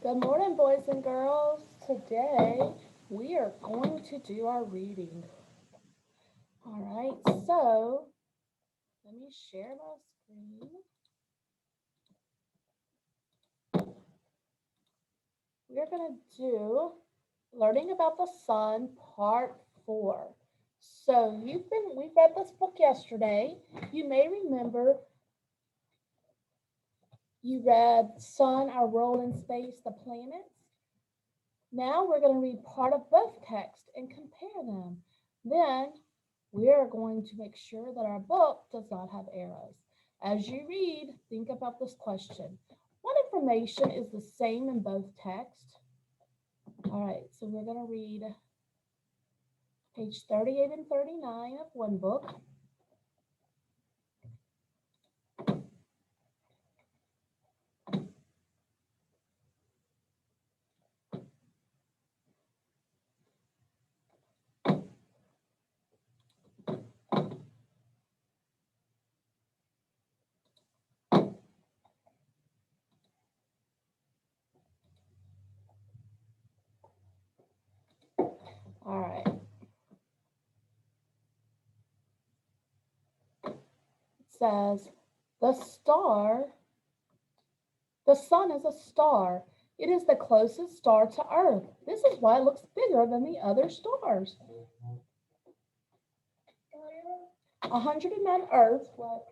Good morning, boys and girls. Today we are going to do our reading. All right, so let me share my screen. We're going to do Learning About the Sun, Part 4. So we read this book yesterday. You may remember you read Sun, Our World in Space, the Planets. Now we're going to read part of both texts and compare them. Then we are going to make sure that our book does not have arrows. As you read, think about this question. What information is the same in both texts? All right, so we're going to read page 38 and 39 of one book. All right. It says, the sun is a star. It is the closest star to Earth. This is why it looks bigger than the other stars. 109 Earths. What?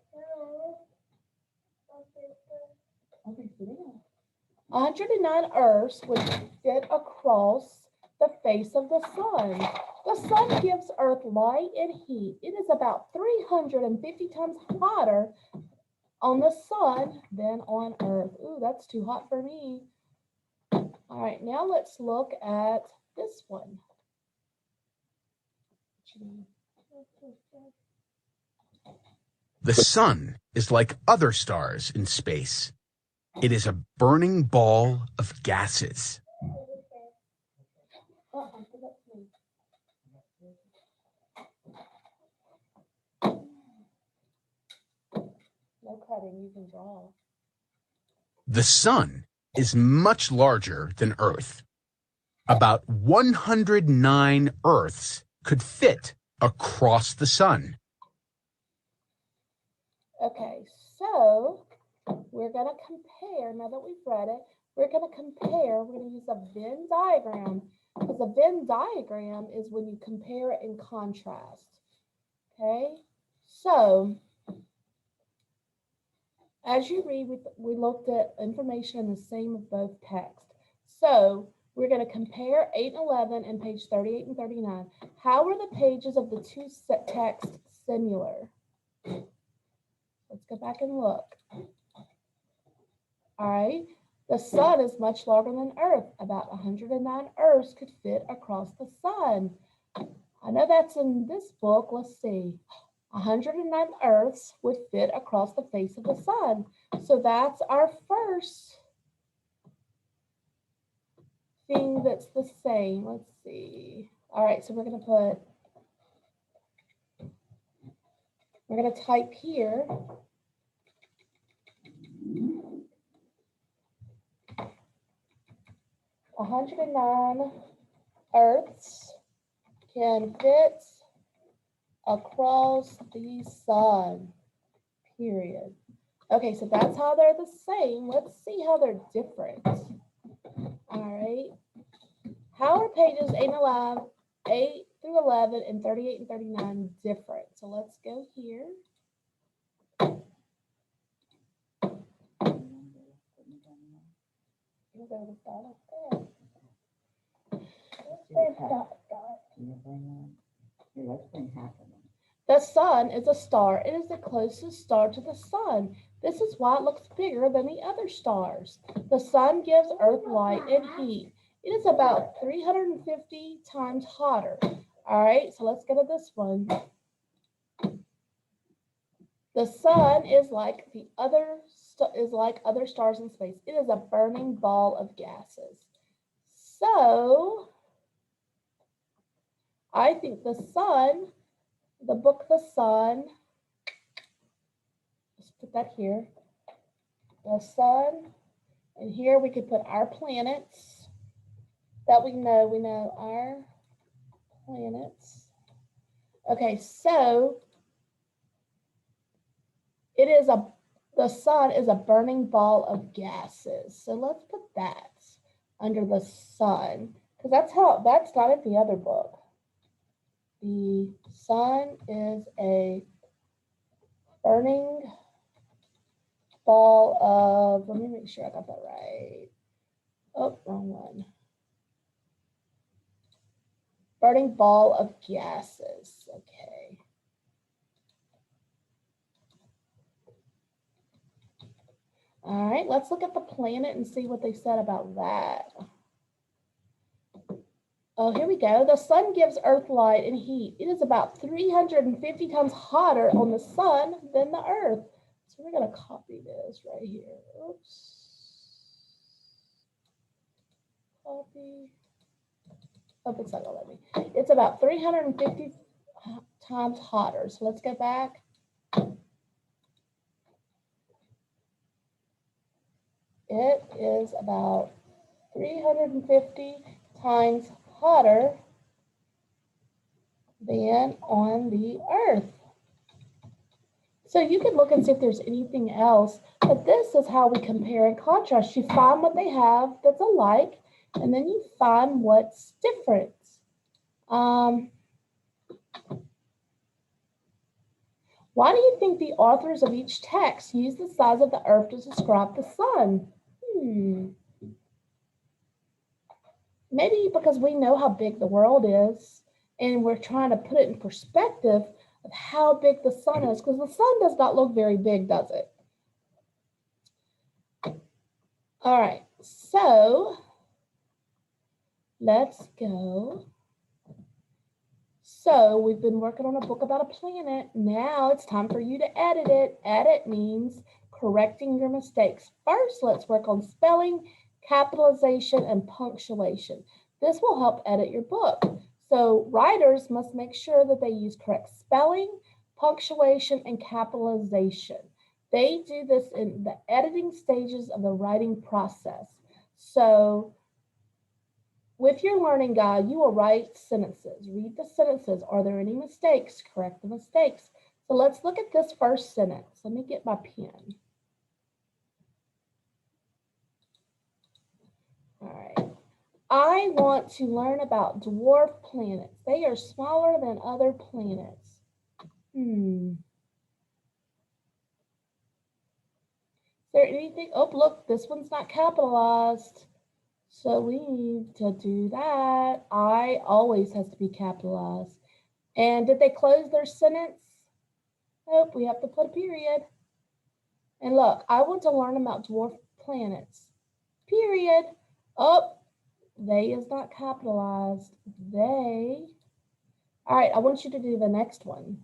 109 Earths would fit across the face of the sun. The sun gives Earth light and heat. It is about 350 times hotter on the sun than on Earth. Ooh, that's too hot for me. All right, now let's look at this one. The sun is like other stars in space. It is a burning ball of gases. No cutting, you can draw. The sun is much larger than Earth. About 109 Earths could fit across the sun. Okay, so we're going to compare, now that we've read it, we're going to use a Venn diagram, because a Venn diagram is when you compare and contrast. Okay, so as you read, we looked at information in the same of both texts. So we're going to compare 8 and 11 and page 38 and 39. How are the pages of the two texts similar? Let's go back and look. All right, the sun is much larger than Earth. About 109 Earths could fit across the sun. I know that's in this book. Let's see. 109 Earths would fit across the face of the sun. So that's our first thing that's the same. Let's see. All right, so we're going to type here. "109 Earths can fit across the sun, period." Okay, so that's how they're the same. Let's see how they're different. All right. How are pages 8 through 11 and 38 and 39 different? So let's go here. The sun is a star. It is the closest star to the sun. This is why it looks bigger than the other stars. The sun gives Earth light and heat. It is about 350 times hotter. All right, so let's go to this one. The sun is like other stars in space. It is a burning ball of gases. So I think the sun, the book The Sun, let's put that here. The sun And here we could put our planets that we know. We know our planets. Okay, so the sun is a burning ball of gases. So let's put that under the sun, because that's not in the other book. The sun is a burning ball of, let me make sure I got that right. Oh, wrong one. Burning ball of gases. Okay. All right, let's look at the planet and see what they said about that. Oh, here we go. The sun gives Earth light and heat. It is about 350 times hotter on the sun than the Earth. So we're going to copy this right here. Oops. Copy. Oh, it's not going to let me. It's about 350 times hotter. So let's go back. It is about 350 times hotter than on the Earth. So you can look and see if there's anything else, but this is how we compare and contrast. You find what they have that's alike, and then you find what's different. Why do you think the authors of each text use the size of the Earth to describe the sun? Maybe because we know how big the world is, and we're trying to put it in perspective of how big the sun is, because the sun does not look very big, does it? All right, so let's go. So we've been working on a book about a planet. Now it's time for you to edit it. Edit means correcting your mistakes. First, let's work on spelling, capitalization, and punctuation. This will help edit your book. So writers must make sure that they use correct spelling, punctuation, and capitalization. They do this in the editing stages of the writing process. So with your learning guide, you will write sentences. Read the sentences. Are there any mistakes? Correct the mistakes. So let's look at this first sentence. Let me get my pen. All right. I want to learn about dwarf planets. They are smaller than other planets. Is there anything? Oh, look, this one's not capitalized. So we need to do that. I always has to be capitalized. And did they close their sentence? Nope, we have to put a period. And look, I want to learn about dwarf planets. Period. Oh, they is not capitalized. They. All right, I want you to do the next one.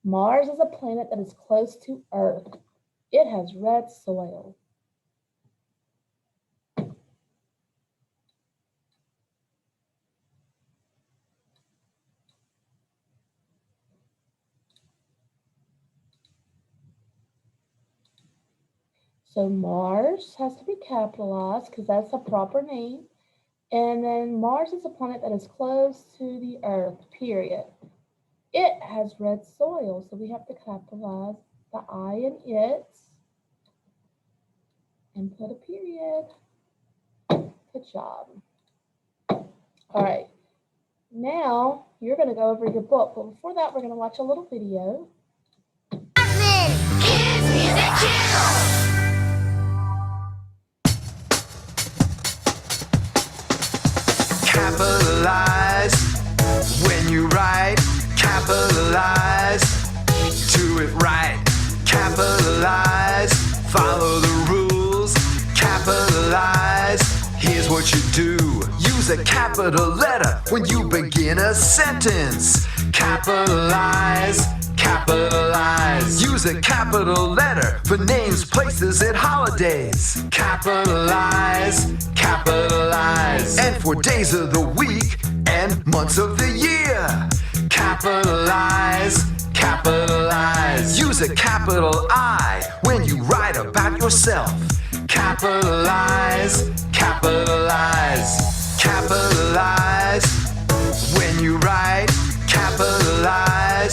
Mars is a planet that is close to Earth. It has red soil. So Mars has to be capitalized because that's a proper name. And then Mars is a planet that is close to the Earth, period. It has red soil, so we have to capitalize the I in it and put a period. Good job. All right, now you're going to go over your book, but before that, we're going to watch a little video. Kids Music Channel. Capitalize when you write. Capitalize, do it right. Capitalize, follow the rules. Capitalize, here's what you do. Use a capital letter when you begin a sentence. Capitalize, capitalize. Use a capital letter for names, places, and holidays. Capitalize, capitalize. And for days of the week and months of the year. Capitalize, capitalize. Use a capital I when you write about yourself. Capitalize, capitalize, capitalize. When you write, capitalize.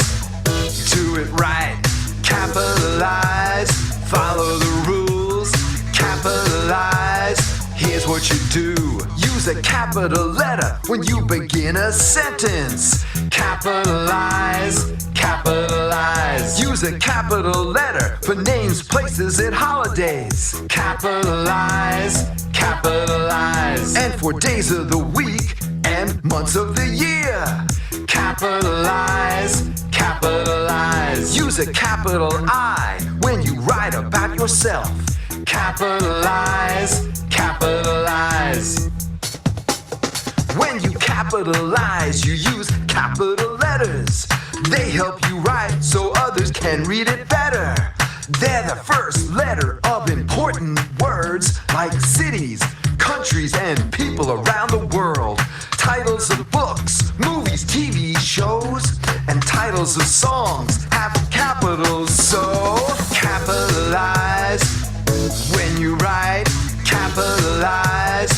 Do it right, capitalize. Follow the rules, capitalize. Here's what you do. Use a capital letter when you begin a sentence. Capitalize, capitalize. Use a capital letter for names, places, and holidays. Capitalize, capitalize. And for days of the week and months of the year. Capitalize, capitalize. Use a capital I when you write about yourself. Capitalize, capitalize. When you capitalize, you use capital letters. They help you write so others can read it better. They're the first letter of important words like cities, countries, and people around the world. Titles of books, movies, TV shows, and titles of songs have capitals, so capitalize. When you write, capitalize.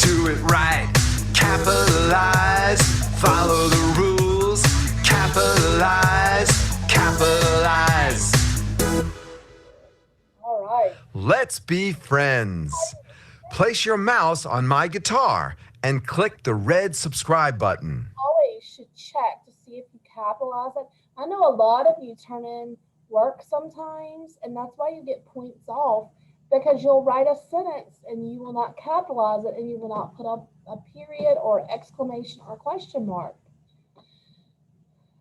Do it right, capitalize. Follow the rules, capitalize, capitalize. All right. Let's be friends. Place your mouse on my guitar and click the red subscribe button. Always should check to see if you capitalize it. I know a lot of you turn in work sometimes, and that's why you get points off, because you'll write a sentence and you will not capitalize it, and you will not put up a period or exclamation or question mark.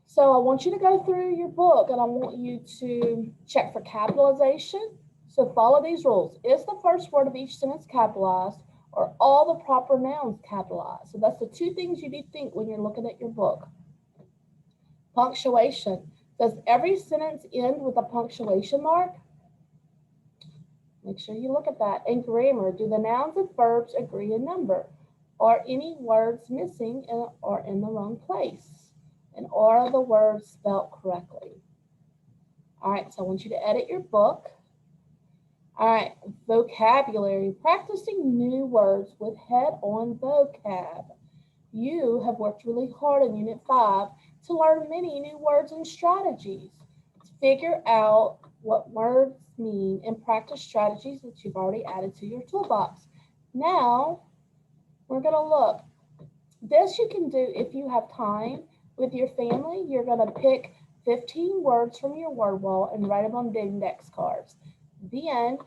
So I want you to go through your book and I want you to check for capitalization. So follow these rules. Is the first word of each sentence capitalized, or all the proper nouns capitalized? So that's the two things you need to think when you're looking at your book. Punctuation. Does every sentence end with a punctuation mark? Make sure you look at that. And grammar. Do the nouns and verbs agree in number? Are any words missing or in the wrong place? And are the words spelled correctly? All right, so I want you to edit your book. All right, vocabulary. Practicing new words with head-on vocab. You have worked really hard in Unit 5 to learn many new words and strategies. Figure out what words mean and practice strategies that you've already added to your toolbox. Now, we're going to look. This you can do if you have time with your family. You're going to pick 15 words from your word wall and write them on index cards. Then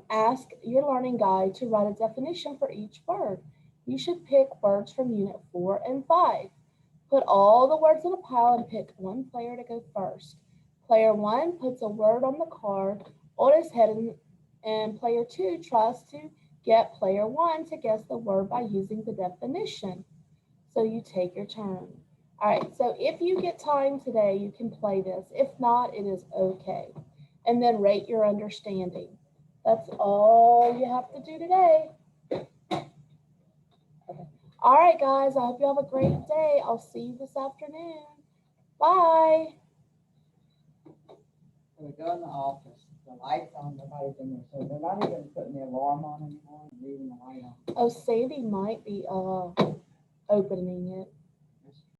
ask your learning guide to write a definition for each word. You should pick words from Unit 4 and 5. Put all the words in a pile and pick one player to go first. Player 1 puts a word on the card on his head, and player 2 tries to get player 1 to guess the word by using the definition. So you take your turn. All right, so if you get time today, you can play this. If not, it is okay. And then rate your understanding. That's all you have to do today. Okay. All right, guys, I hope you have a great day. I'll see you this afternoon. Bye. We go in the office, the light's on, nobody's in there, so they're not even putting the alarm on anymore and leaving the light on. Oh, Sandy might be opening it.